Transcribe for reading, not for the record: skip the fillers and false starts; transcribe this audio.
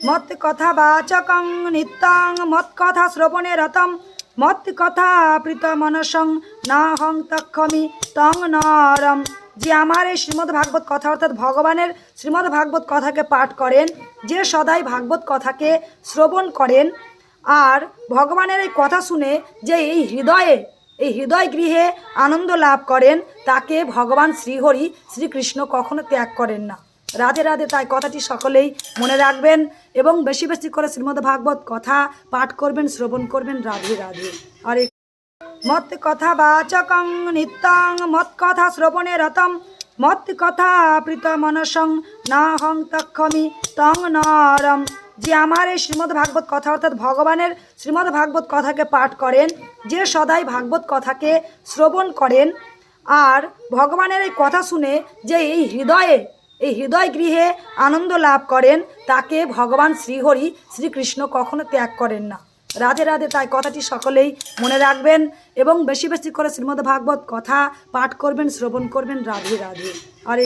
মত কথা বাচকং নিত্যং মত কথা শ্রবণে রতম মত কথা প্রীত মনসং না হং তক্ষমি তং নরম। যে আমার এই শ্রীমদ্ ভাগবত কথা অর্থাৎ ভগবানের শ্রীমদ্ ভাগবত কথাকে পাঠ করেন, যে সদাই ভাগবত কথাকে শ্রবণ করেন আর ভগবানের এই কথা শুনে যে এই হৃদয় গৃহে আনন্দ লাভ করেন, তাকে ভগবান শ্রীহরি শ্রীকৃষ্ণ কখনো ত্যাগ করেন না। রাধে রাধে। তাই কথাটি সকলেই মনে রাখবেন এবং বেশি বেশি করে শ্রীমদ্ ভাগবত কথা পাঠ করবেন, শ্রবণ করবেন। রাধে রাধে। আর মত কথা বাচকং নিত্যং মত কথা শ্রবণে রতম মত কথা প্রীত মনসং না হং তক্ষমি তং নরম। যে আমার এই শ্রীমদ্ ভাগবত কথা অর্থাৎ ভগবানের শ্রীমদ্ ভাগবত কথাকে পাঠ করেন, যে সদাই ভাগবত কথাকে শ্রবণ করেন আর ভগবানের এই কথা শুনে যে এই হৃদয় গৃহে আনন্দ লাভ করেন, তাকে ভগবান শ্রীহরি শ্রীকৃষ্ণ কখনো ত্যাগ করেন না। রাধে রাধে। তাই কথাটি সকলেই মনে রাখবেন এবং বেশি বেশি করে শ্রীমদ্ ভাগবত কথা পাঠ করবেন, শ্রবণ করবেন। রাধে রাধে। আর